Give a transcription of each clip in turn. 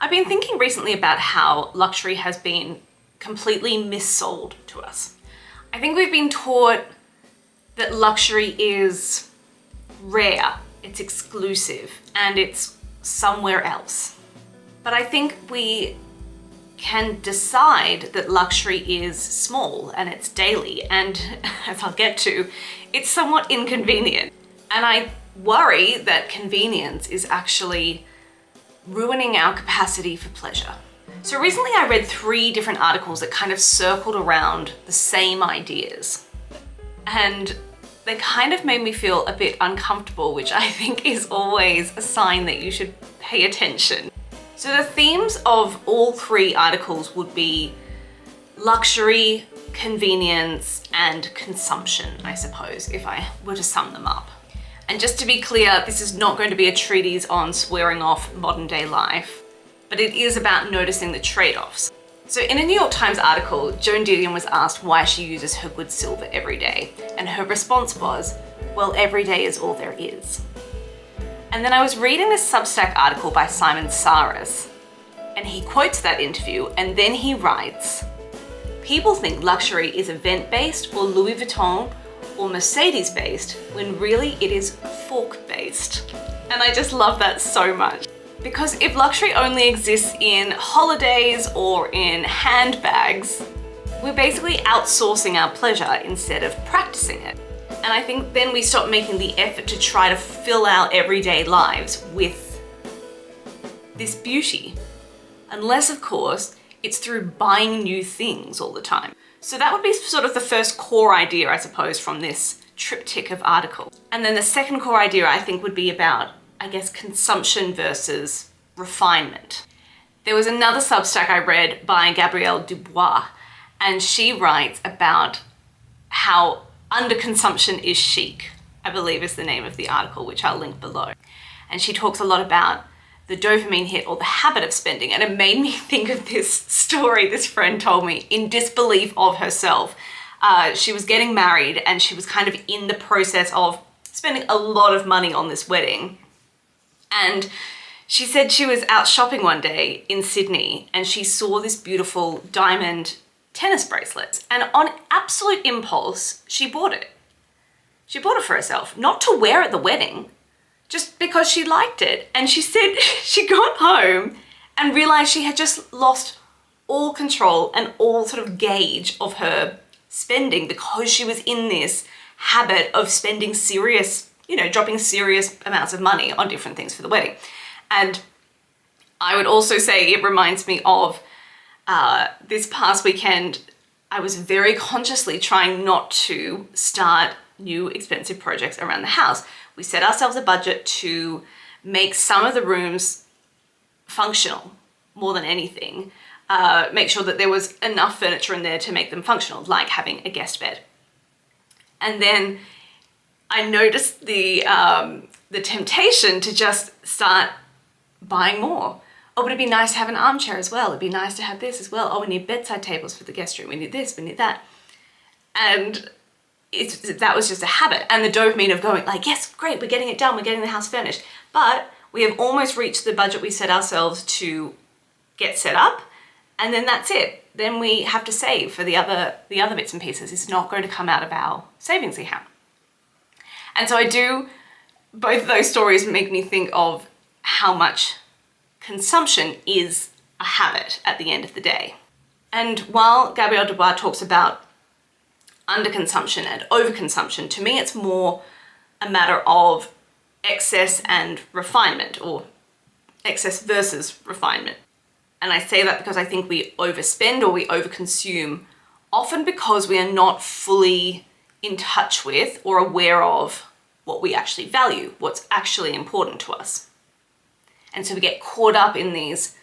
I've been thinking recently about how luxury has been completely missold to us. I think we've been taught that luxury is rare, it's exclusive, and it's somewhere else. But I think we can decide that luxury is small and it's daily, and as I'll get to, it's somewhat inconvenient. And I worry that convenience is actually ruining our capacity for pleasure. So recently I read 3 different articles that kind of circled around the same ideas. And they kind of made me feel a bit uncomfortable, which I think is always a sign that you should pay attention. So the themes of all 3 articles would be luxury, convenience, and consumption, I suppose, if I were to sum them up. And just to be clear, this is not going to be a treatise on swearing off modern day life, but it is about noticing the trade-offs. So in a New York Times article, Joan Didion was asked why she uses her good silver every day. And her response was, well, every day is all there is. And then I was reading this Substack article by Sarris, and he quotes that interview, and then he writes, people think luxury is event-based or Louis Vuitton or Mercedes-based, when really it is fork-based. And I just love that so much. Because if luxury only exists in holidays or in handbags, we're basically outsourcing our pleasure instead of practicing it. And I think then we stop making the effort to try to fill our everyday lives with this beauty. Unless, of course, it's through buying new things all the time. So that would be sort of the first core idea, I suppose, from this triptych of articles. And then the second core idea, I think, would be about, I guess, consumption versus refinement. There was another Substack I read by Gabrielle Dubois, and she writes about how underconsumption is chic, I believe is the name of the article, which I'll link below. And she talks a lot about the dopamine hit or the habit of spending. And it made me think of this story this friend told me in disbelief of herself. She was getting married and she was kind of in the process of spending a lot of money on this wedding. And she said she was out shopping one day in Sydney and she saw this beautiful diamond tennis bracelet. And on absolute impulse, she bought it. She bought it for herself, not to wear at the wedding, just because she liked it. And she said she got home and realized she had just lost all control and all sort of gauge of her spending because she was in this habit of spending serious, dropping serious amounts of money on different things for the wedding. And I would also say it reminds me of this past weekend. I was very consciously trying not to start new expensive projects around the house. We set ourselves a budget to make some of the rooms functional more than anything. Make sure that there was enough furniture in there to make them functional, like having a guest bed. And then I noticed the temptation to just start buying more. Oh, but it'd be nice to have an armchair as well. It'd be nice to have this as well. Oh, we need bedside tables for the guest room. We need this, we need that. And that was just a habit. And the dopamine of going like, yes, great, we're getting it done. We're getting the house furnished. But we have almost reached the budget we set ourselves to get set up. And then that's it. Then we have to save for the other bits and pieces. It's not going to come out of our savings account. And so both of those stories make me think of how much consumption is a habit at the end of the day. And while Gabrielle Dubois talks about underconsumption and overconsumption, to me it's more a matter of excess and refinement, or excess versus refinement. And I say that because I think we overspend or we overconsume, often because we are not fully in touch with or aware of what we actually value, what's actually important to us. And so we get caught up in these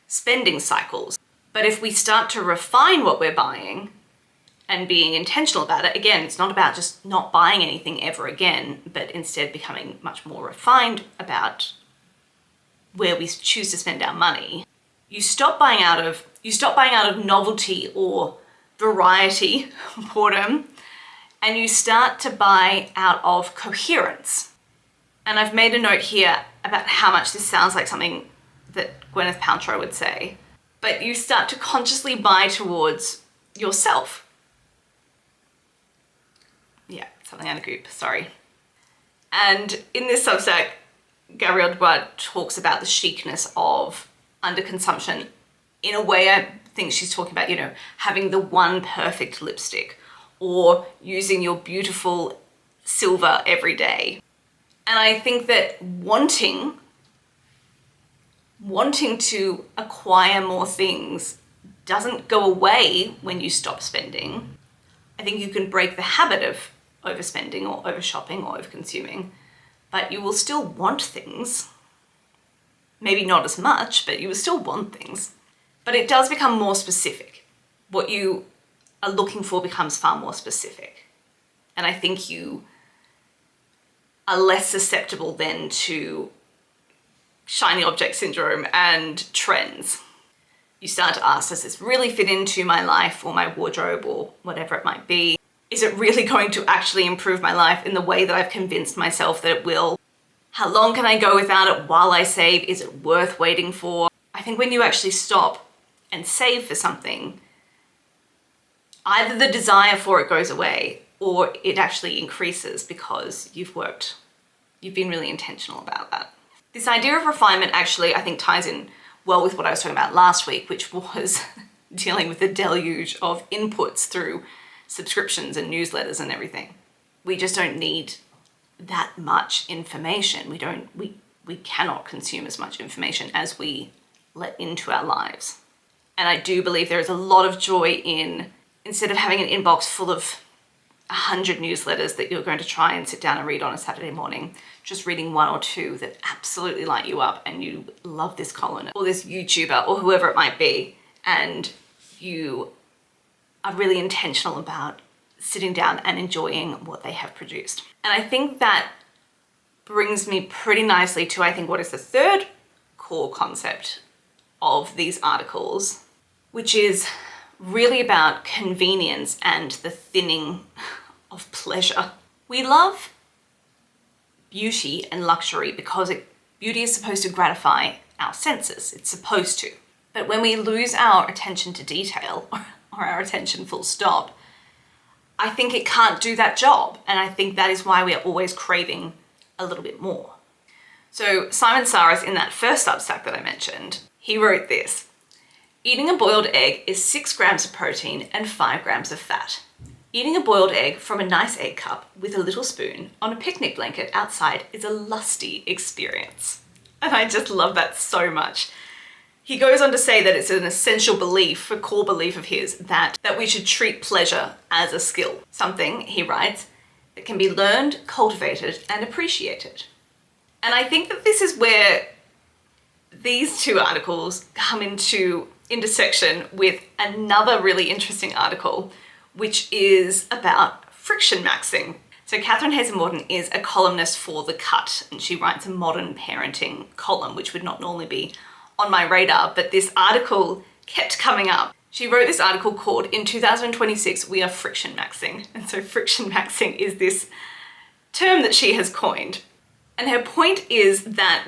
spending cycles. But if we start to refine what we're buying and being intentional about it, again, it's not about just not buying anything ever again, but instead becoming much more refined about where we choose to spend our money. You stop buying out of novelty or variety, boredom, and you start to buy out of coherence. And I've made a note here about how much this sounds like something that Gwyneth Paltrow would say, but you start to consciously buy towards yourself. Yeah, something out of goop, sorry. And in this Substack, Gabrielle Dubois talks about the chicness of underconsumption. In a way, I think she's talking about, you know, having the one perfect lipstick or using your beautiful silver every day. And I think that wanting to acquire more things doesn't go away when you stop spending. I think you can break the habit of overspending or overshopping or overconsuming, but you will still want things. Maybe not as much, but you will still want things. But it does become more specific. What you are looking for becomes far more specific. And I think you are less susceptible then to shiny object syndrome and trends. You start to ask, does this really fit into my life or my wardrobe or whatever it might be? Is it really going to actually improve my life in the way that I've convinced myself that it will? How long can I go without it while I save? Is it worth waiting for? I think when you actually stop and save for something, either the desire for it goes away or it actually increases because you've been really intentional about that. This idea of refinement actually, I think, ties in well with what I was talking about last week, which was dealing with the deluge of inputs through subscriptions and newsletters and everything. We just don't need that much information. We cannot consume as much information as we let into our lives. And I do believe there is a lot of joy in, instead of having an inbox full of 100 newsletters that you're going to try and sit down and read on a Saturday morning, just reading one or two that absolutely light you up and you love this column or this YouTuber or whoever it might be, and you are really intentional about sitting down and enjoying what they have produced. And I think that brings me pretty nicely to, I think, what is the third core concept of these articles, which is really about convenience and the thinning of pleasure. We love beauty and luxury because beauty is supposed to gratify our senses. It's supposed to. But when we lose our attention to detail or our attention full stop, I think it can't do that job. And I think that is why we are always craving a little bit more. So Simon Sarris, in that first Substack that I mentioned, he wrote this: eating a boiled egg is 6 grams of protein and 5 grams of fat. Eating a boiled egg from a nice egg cup with a little spoon on a picnic blanket outside is a lusty experience. And I just love that so much. He goes on to say that it's an essential belief, a core belief of his, that we should treat pleasure as a skill. Something, he writes, that can be learned, cultivated, and appreciated. And I think that this is where these two articles come into intersection with another really interesting article, which is about friction maxing. So Catherine Hazen-Morton is a columnist for The Cut, and she writes a modern parenting column, which would not normally be on my radar, but this article kept coming up. She wrote this article called "In 2026, We Are Friction Maxing." And so friction maxing is this term that she has coined. And her point is that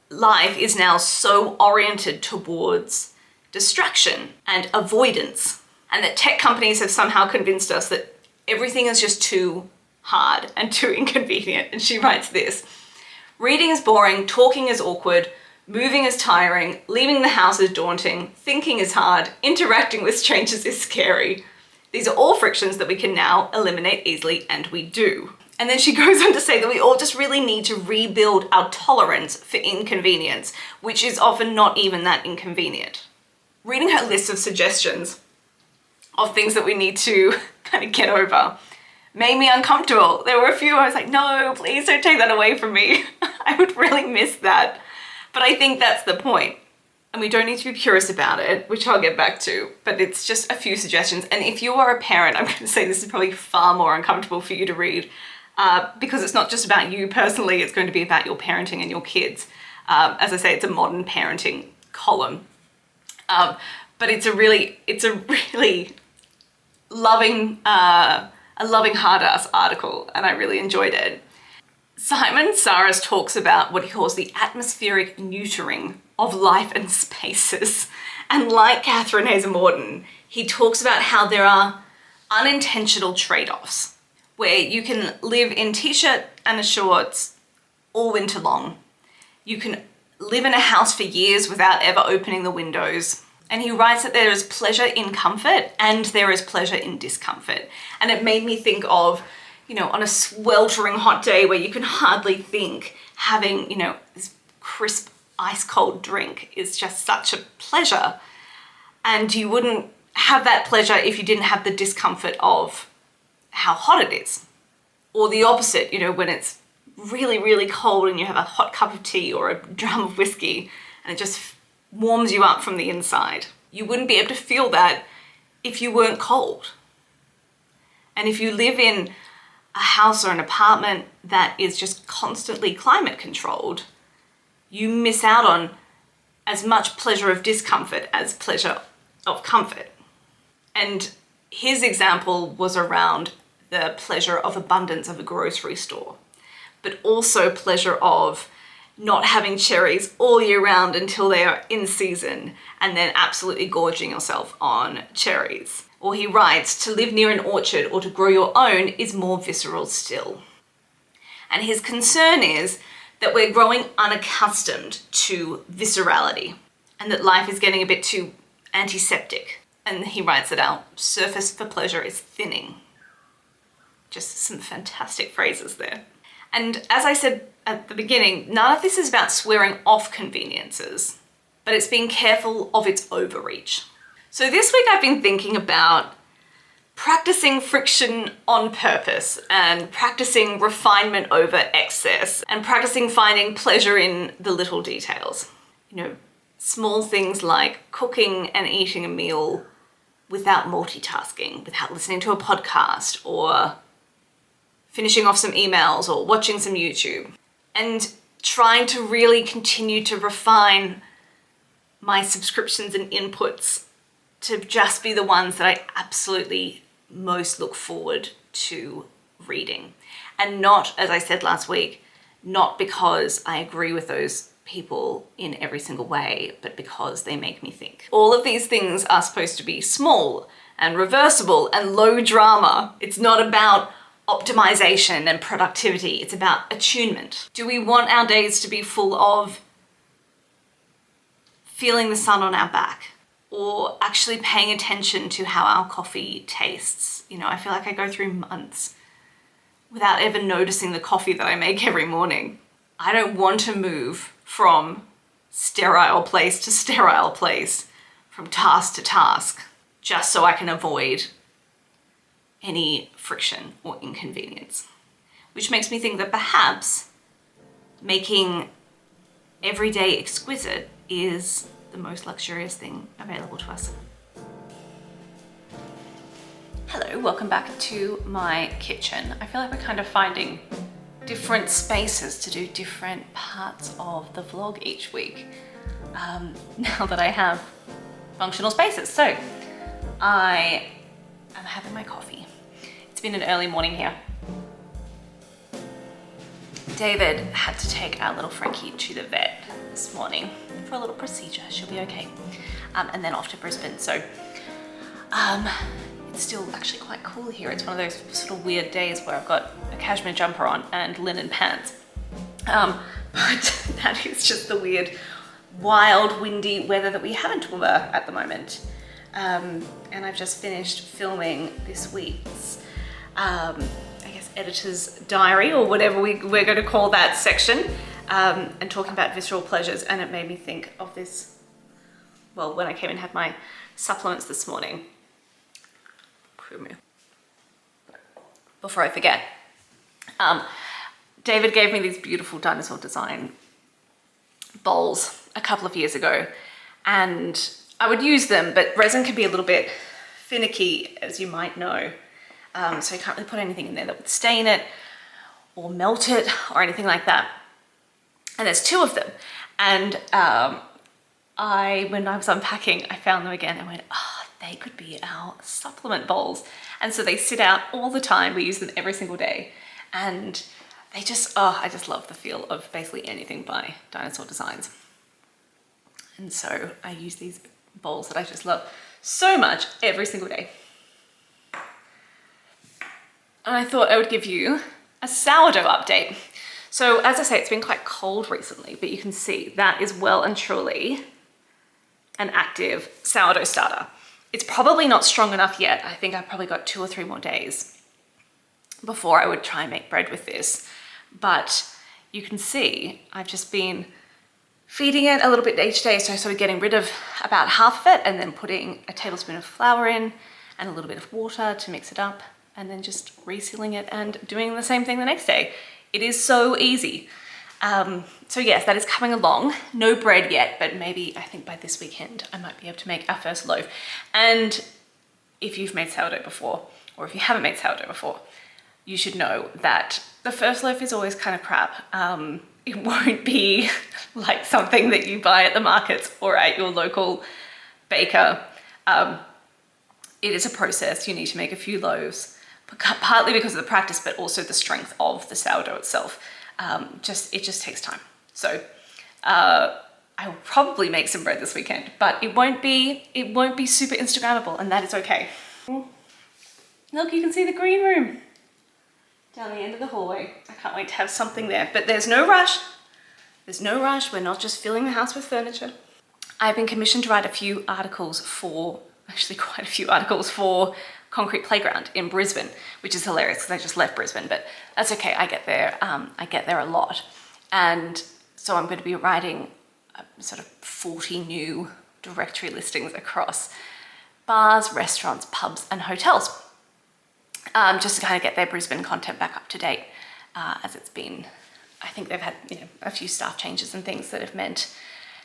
life is now so oriented towards distraction and avoidance, and that tech companies have somehow convinced us that everything is just too hard and too inconvenient. And she writes this: reading is boring, talking is awkward, moving is tiring, leaving the house is daunting, thinking is hard, interacting with strangers is scary. These are all frictions that we can now eliminate easily, and we do. And then she goes on to say that we all just really need to rebuild our tolerance for inconvenience, which is often not even that inconvenient. Reading her list of suggestions of things that we need to kind of get over made me uncomfortable. There were a few I was like, no, please don't take that away from me. I would really miss that. But I think that's the point. And we don't need to be purist about it, which I'll get back to, but it's just a few suggestions. And if you are a parent, I'm going to say this is probably far more uncomfortable for you to read, because it's not just about you personally, it's going to be about your parenting and your kids. As I say, it's a modern parenting column. But it's a really loving, hard-ass article, and I really enjoyed it. Simon Sarris talks about what he calls the atmospheric neutering of life and spaces. And like Catherine Hayes-Morton, he talks about how there are unintentional trade-offs where you can live in t-shirt and shorts all winter long. You can live in a house for years without ever opening the windows. And he writes that there is pleasure in comfort and there is pleasure in discomfort. And it made me think of, you know, on a sweltering hot day where you can hardly think, having, you know, this crisp ice cold drink is just such a pleasure. And you wouldn't have that pleasure if you didn't have the discomfort of how hot it is. Or the opposite, you know, when it's really, really cold and you have a hot cup of tea or a dram of whiskey and it just warms you up from the inside. You wouldn't be able to feel that if you weren't cold. And if you live in a house or an apartment that is just constantly climate controlled, you miss out on as much pleasure of discomfort as pleasure of comfort. And his example was around the pleasure of abundance of a grocery store, but also pleasure of not having cherries all year round until they are in season and then absolutely gorging yourself on cherries. Or he writes, to live near an orchard or to grow your own is more visceral still. And his concern is that we're growing unaccustomed to viscerality and that life is getting a bit too antiseptic. And he writes that our surface for pleasure is thinning. Just some fantastic phrases there. And as I said at the beginning, none of this is about swearing off conveniences, but it's being careful of its overreach. So this week I've been thinking about practicing friction on purpose and practicing refinement over excess and practicing finding pleasure in the little details. You know, small things like cooking and eating a meal without multitasking, without listening to a podcast or finishing off some emails or watching some YouTube, and trying to really continue to refine my subscriptions and inputs to just be the ones that I absolutely most look forward to reading. And not, as I said last week, not because I agree with those people in every single way, but because they make me think. All of these things are supposed to be small and reversible and low drama. It's not about optimization and productivity, it's about attunement. Do we want our days to be full of feeling the sun on our back or actually paying attention to how our coffee tastes? You know, I feel like I go through months without ever noticing the coffee that I make every morning. I don't want to move from sterile place to sterile place, from task to task, just so I can avoid any friction or inconvenience. Which makes me think that perhaps making everyday exquisite is the most luxurious thing available to us. Hello, welcome back to my kitchen. I feel like we're kind of finding different spaces to do different parts of the vlog each week, now that I have functional spaces. So I am having my coffee. It's been an early morning here. David had to take our little Frankie to the vet this morning for a little procedure. She'll be okay. And then off to Brisbane. So it's still actually quite cool here. It's one of those sort of weird days where I've got a cashmere jumper on and linen pants. But that is just the weird, wild, windy weather that we have in Toowoomba at the moment. And I've just finished filming this week's, I guess, editor's diary or whatever we're going to call that section, and talking about visceral pleasures. And it made me think of this, well, when I came and had my supplements this morning. Before I forget, David gave me these beautiful Dinosaur Design bowls a couple of years ago, and I would use them, but resin can be a little bit finicky, as you might know. So you can't really put anything in there that would stain it or melt it or anything like that. And there's two of them. And when I was unpacking, I found them again and went, they could be our supplement bowls. And so they sit out all the time. We use them every single day. And they just, oh, I just love the feel of basically anything by Dinosaur Designs. And so I use these bowls that I just love so much every single day. And I thought I would give you a sourdough update. So as I say, it's been quite cold recently, but you can see that is well and truly an active sourdough starter. It's probably not strong enough yet. I think I've probably got 2 or 3 more days before I would try and make bread with this. But you can see I've just been feeding it a little bit each day. So sort of getting rid of about half of it and then putting a tablespoon of flour in and a little bit of water to mix it up, and then just resealing it and doing the same thing the next day. It is so easy. So yes, that is coming along. No bread yet, but maybe I think by this weekend I might be able to make our first loaf. And if you've made sourdough before, or if you haven't made sourdough before, you should know that the first loaf is always kind of crap. It won't be like something that you buy at the markets or at your local baker. It is a process. You need to make a few loaves, partly because of the practice, but also the strength of the sourdough itself. It just takes time. So I will probably make some bread this weekend, but it won't be super Instagrammable, and that is okay. Look, you can see the green room down the end of the hallway. I can't wait to have something there, but there's no rush. There's no rush. We're not just filling the house with furniture. I've been commissioned to write actually quite a few articles for Concrete Playground in Brisbane, which is hilarious because I just left Brisbane, but that's okay. I get there a lot. And so I'm going to be writing sort of 40 new directory listings across bars, restaurants, pubs, and hotels. Just to kind of get their Brisbane content back up to date, as it's been, I think they've had a few staff changes and things that have meant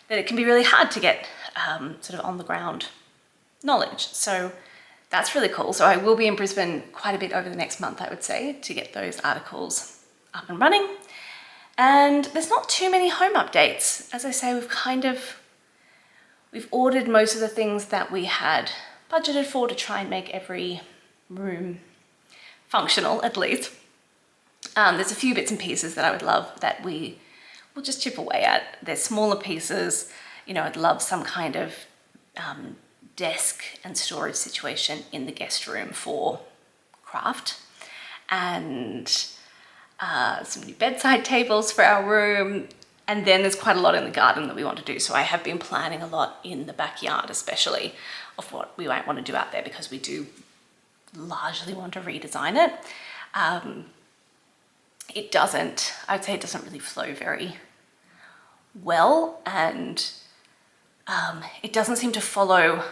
that it can be really hard to get sort of on the ground knowledge. So that's really cool. So I will be in Brisbane quite a bit over the next month, I would say, to get those articles up and running. And there's not too many home updates. As I say, we've ordered most of the things that we had budgeted for to try and make every room functional, at least. There's a few bits and pieces that I would love that we will just chip away at. They're smaller pieces. I'd love some kind of desk and storage situation in the guest room for craft, and some new bedside tables for our room. And then there's quite a lot in the garden that we want to do. So I have been planning a lot in the backyard, especially, of what we might want to do out there, because we do largely want to redesign it. I'd say it doesn't really flow very well, and it doesn't seem to follow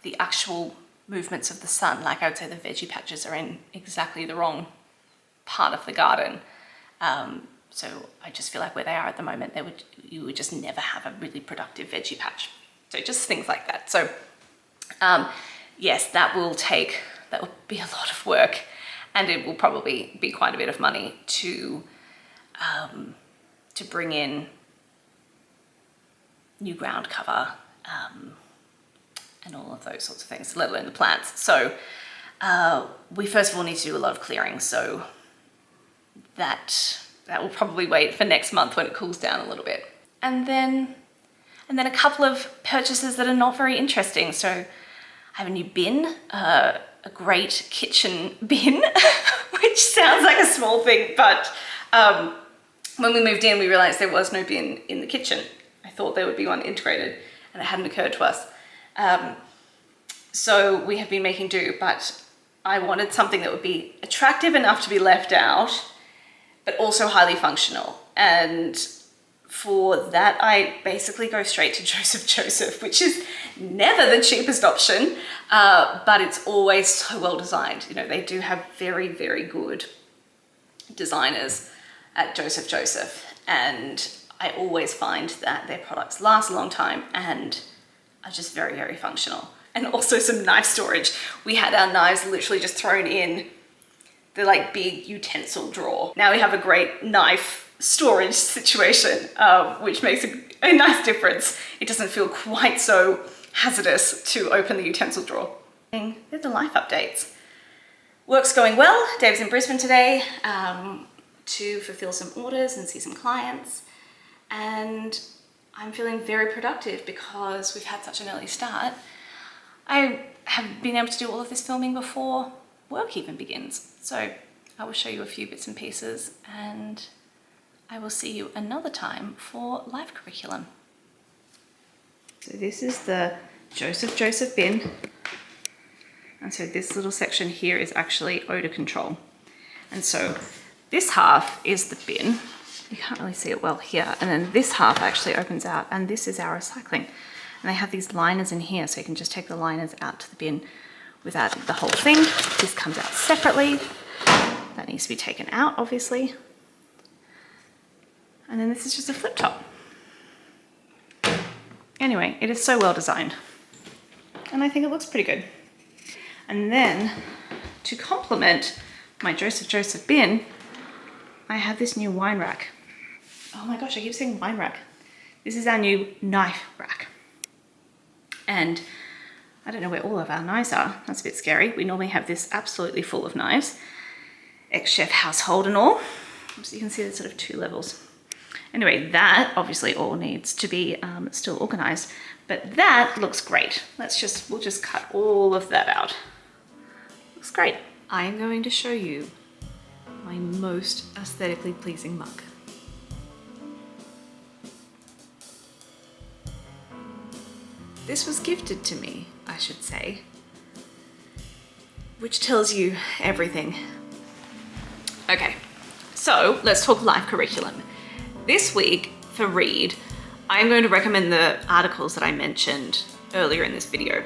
the actual movements of the sun. Like, I would say the veggie patches are in exactly the wrong part of the garden. So I just feel like where they are at the moment, you would just never have a really productive veggie patch. So just things like that. So yes, that will be a lot of work, and it will probably be quite a bit of money to bring in new ground cover, and all of those sorts of things, let alone the plants. So we first of all need to do a lot of clearing. So that will probably wait for next month when it cools down a little bit. And then a couple of purchases that are not very interesting. So I have a new bin, a great kitchen bin, which sounds like a small thing, but when we moved in, we realized there was no bin in the kitchen. I thought there would be one integrated, and it hadn't occurred to us. So we have been making do, but I wanted something that would be attractive enough to be left out, but also highly functional. And for that, I basically go straight to Joseph, which is never the cheapest option, but it's always so well designed. They do have very, very good designers at Joseph, and I always find that their products last a long time and are just very, very functional. And also some knife storage. We had our knives literally just thrown in the big utensil drawer. Now we have a great knife storage situation, which makes a nice difference. It doesn't feel quite so hazardous to open the utensil drawer. There's the life updates. Work's going well. Dave's in Brisbane today. to fulfill some orders and see some clients. And I'm feeling very productive because we've had such an early start. I have been able to do all of this filming before work even begins. So I will show you a few bits and pieces, and I will see you another time for live curriculum. So this is the Joseph bin. And so this little section here is actually odor control. And so this half is the bin. You can't really see it well here. And then this half actually opens out, and this is our recycling. And they have these liners in here, so you can just take the liners out to the bin without the whole thing. This comes out separately. That needs to be taken out, obviously. And then this is just a flip top. Anyway, it is so well designed. And I think it looks pretty good. And then to complement my Joseph bin, I have this new wine rack. Oh my gosh, I keep saying wine rack. This is our new knife rack. And I don't know where all of our knives are. That's a bit scary. We normally have this absolutely full of knives, ex-chef household and all. So you can see there's sort of two levels. Anyway, that obviously all needs to be still organized, but that looks great. We'll just cut all of that out. Looks great. I am going to show you my most aesthetically pleasing mug. This was gifted to me, I should say, which tells you everything. Okay, so let's talk live curriculum. This week for read, I'm going to recommend the articles that I mentioned earlier in this video.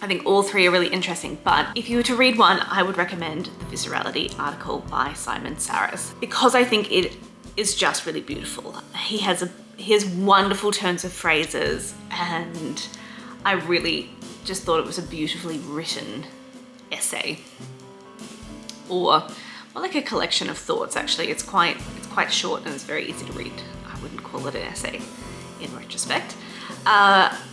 I think all three are really interesting, but if you were to read one, I would recommend the Viscerality article by Simon Sarris, because I think it is just really beautiful. He has wonderful turns of phrases, and I really just thought it was a beautifully written essay, or more like a collection of thoughts. Actually, it's quite short and it's very easy to read. I wouldn't call it an essay in retrospect.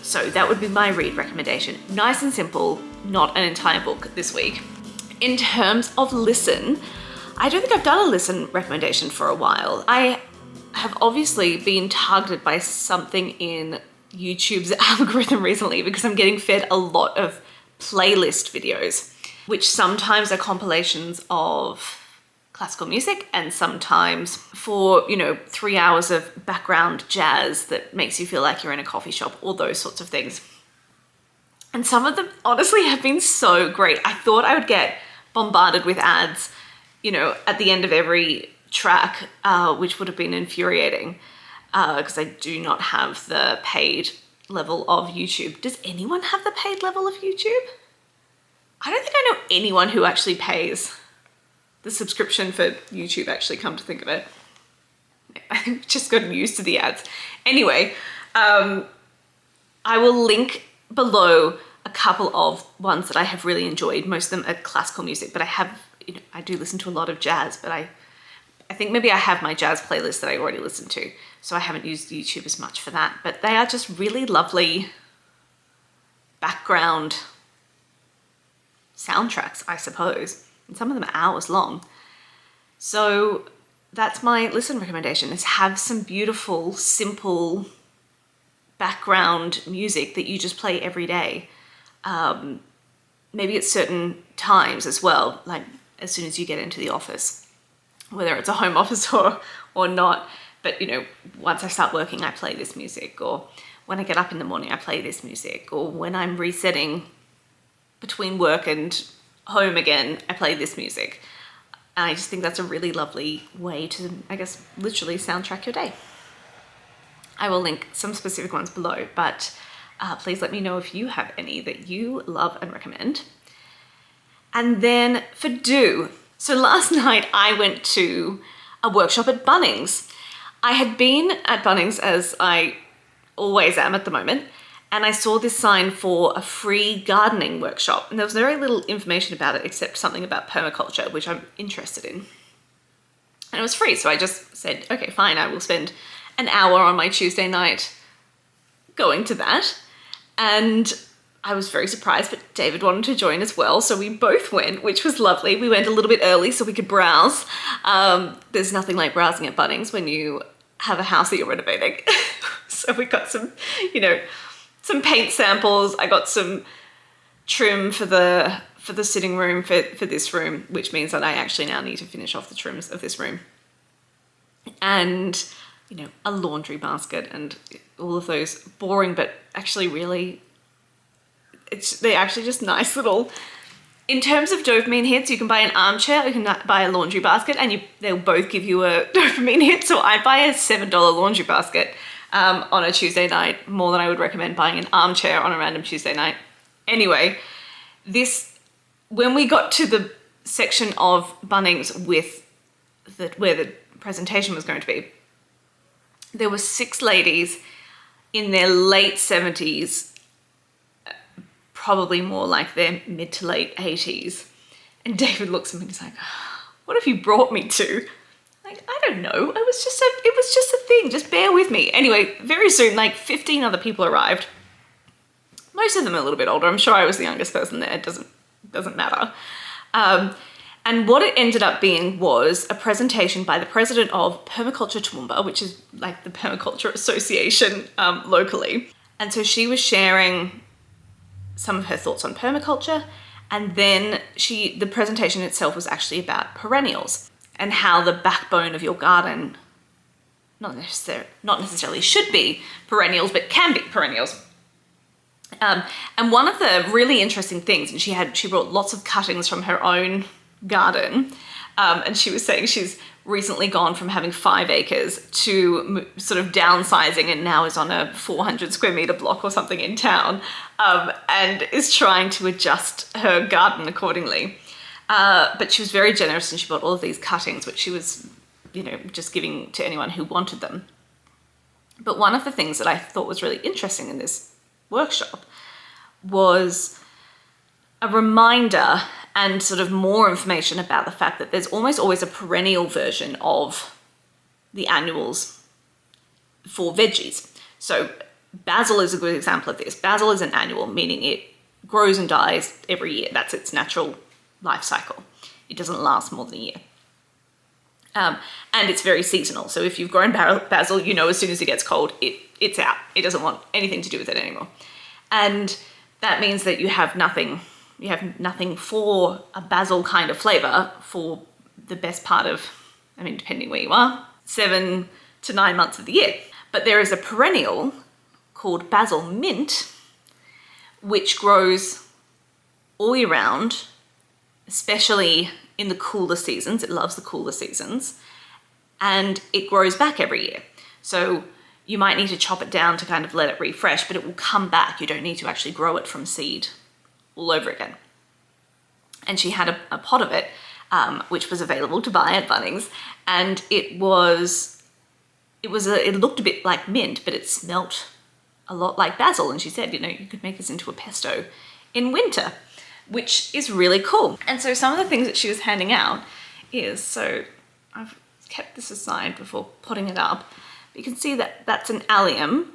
So that would be my read recommendation. Nice and simple, not an entire book this week. In terms of listen, I don't think I've done a listen recommendation for a while. I have obviously been targeted by something in YouTube's algorithm recently because I'm getting fed a lot of playlist videos, which sometimes are compilations of classical music and sometimes for, 3 hours of background jazz that makes you feel like you're in a coffee shop, all those sorts of things. And some of them honestly have been so great. I thought I would get bombarded with ads, at the end of every track, which would have been infuriating because I do not have the paid level of YouTube. Does anyone have the paid level of YouTube? I don't think I know anyone who actually pays the subscription for YouTube, actually, come to think of it. I've just gotten used to the ads. Anyway, I will link below a couple of ones that I have really enjoyed. Most of them are classical music, but I do listen to a lot of jazz, but I think maybe I have my jazz playlist that I already listened to, so I haven't used YouTube as much for that. But they are just really lovely background soundtracks, I suppose. And some of them are hours long. So that's my listen recommendation, is have some beautiful, simple background music that you just play every day. Maybe at certain times as well, like as soon as you get into the office, whether it's a home office or not. But once I start working, I play this music, or when I get up in the morning, I play this music, or when I'm resetting between work and home again, I play this music. And I just think that's a really lovely way to, I guess, literally soundtrack your day. I will link some specific ones below, but please let me know if you have any that you love and recommend. And then for do. So last night I went to a workshop at Bunnings. I had been at Bunnings, as I always am at the moment, and I saw this sign for a free gardening workshop, and there was very little information about it except something about permaculture, which I'm interested in. And it was free, so I just said, okay, fine, I will spend an hour on my Tuesday night going to that. And I was very surprised, but David wanted to join as well. So we both went, which was lovely. We went a little bit early so we could browse. There's nothing like browsing at Bunnings when you have a house that you're renovating. So we got some, you know, some paint samples. I got some trim for the sitting room for this room, which means that I actually now need to finish off the trims of this room. And, you know, a laundry basket and all of those boring, but actually really, they're actually just nice little, in terms of dopamine hits, you can buy an armchair, you can buy a laundry basket, and they'll both give you a dopamine hit. So I'd buy a $7 laundry basket on a Tuesday night, more than I would recommend buying an armchair on a random Tuesday night. Anyway, when we got to the section of Bunnings where the presentation was going to be, there were 6 ladies in their late 70s, probably more like their mid to late 80s. And David looks at me and he's like, what have you brought me to? Like, I don't know. It was just a thing. Just bear with me. Anyway, very soon, like 15 other people arrived. Most of them a little bit older. I'm sure I was the youngest person there. It doesn't matter. And what it ended up being was a presentation by the president of Permaculture Toowoomba, which is like the permaculture association locally. And so she was sharing some of her thoughts on permaculture. And then the presentation itself was actually about perennials and how the backbone of your garden not necessarily should be perennials, but can be perennials. And one of the really interesting things, and she brought lots of cuttings from her own garden, and she was saying she's recently gone from having 5 acres to sort of downsizing, and now is on a 400 square meter block or something in town, and is trying to adjust her garden accordingly. But she was very generous, and she bought all of these cuttings, which she was, you know, just giving to anyone who wanted them. But one of the things that I thought was really interesting in this workshop was a reminder and sort of more information about the fact that there's almost always a perennial version of the annuals for veggies. So basil is a good example of this. Basil is an annual, meaning it grows and dies every year. That's its natural life cycle. It doesn't last more than a year. And it's very seasonal. So if you've grown basil, you know as soon as it gets cold, it's out. It doesn't want anything to do with it anymore. And that means that you have nothing for a basil kind of flavor for the best part of, I mean, depending where you are, 7 to 9 months of the year. But there is a perennial called basil mint, which grows all year round, especially in the cooler seasons. It loves the cooler seasons, and it grows back every year. So you might need to chop it down to kind of let it refresh, but it will come back. You don't need to actually grow it from seed all over again. And she had a pot of it, which was available to buy at Bunnings, and it looked a bit like mint, but it smelt a lot like basil. And she said, you know, you could make this into a pesto in winter, which is really cool. And so some of the things that she was handing out is, so I've kept this aside before putting it up. You can see that that's an allium.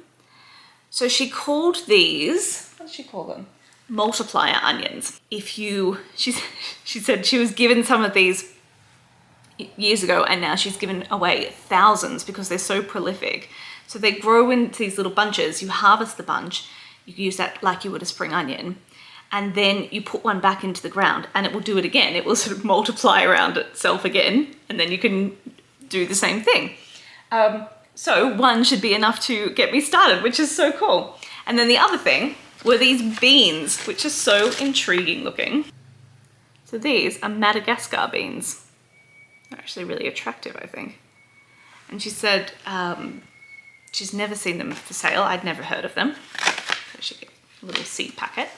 So she called these, what did she call them? Multiplier onions. She said she was given some of these years ago, and now she's given away thousands because they're so prolific. So they grow in these little bunches. You harvest the bunch, you use that like you would a spring onion, and then you put one back into the ground and it will do it again. It will sort of multiply around itself again, and then you can do the same thing. So one should be enough to get me started, which is so cool. And then the other thing were these beans, which are so intriguing looking. So these are Madagascar beans. They're actually really attractive, I think. And she said she's never seen them for sale. I'd never heard of them. So she gave a little seed packet.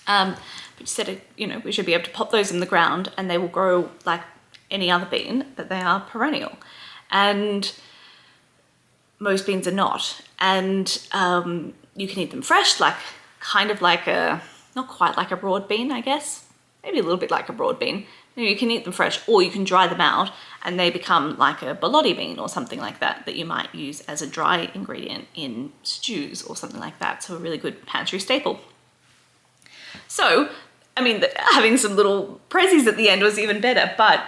But she said, you know, we should be able to pop those in the ground and they will grow like any other bean, but they are perennial. And most beans are not. And you can eat them fresh, like kind of like not quite like a broad bean, I guess. Maybe a little bit like a broad bean. You can eat them fresh, or you can dry them out and they become like a bologna bean or something like that, that you might use as a dry ingredient in stews or something like that. So a really good pantry staple. So, I mean, having some little prezzies at the end was even better, but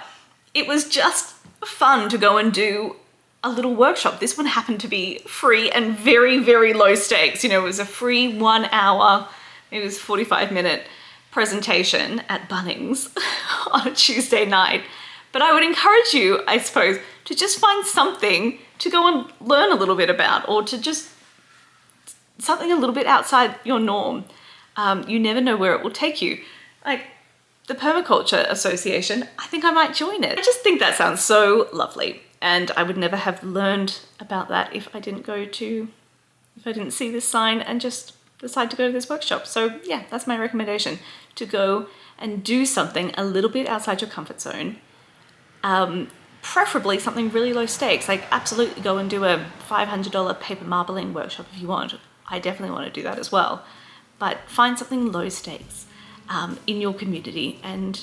it was just fun to go and do a little workshop. This one happened to be free and very, very low stakes. You know, it was a free 1 hour, it was 45-minute presentation at Bunnings on a Tuesday night. But I would encourage you, I suppose, to just find something to go and learn a little bit about, or to just something a little bit outside your norm. You never know where it will take you. Like the Permaculture Association, I think I might join it. I just think that sounds so lovely. And I would never have learned about that if I didn't see this sign and just decide to go to this workshop. So yeah, that's my recommendation, to go and do something a little bit outside your comfort zone. Preferably something really low stakes. Like absolutely go and do a $500 paper marbling workshop if you want. I definitely want to do that as well. But find something low stakes in your community and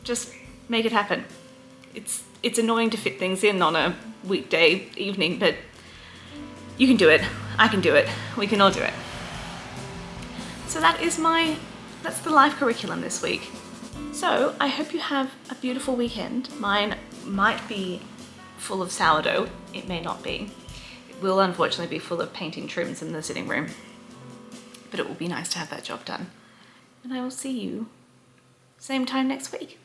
just make it happen. It's annoying to fit things in on a weekday evening, but you can do it. I can do it. We can all do it. So that's the life curriculum this week. So I hope you have a beautiful weekend. Mine might be full of sourdough. It may not be. It will unfortunately be full of painting trims in the sitting room. But it will be nice to have that job done. And I will see you same time next week.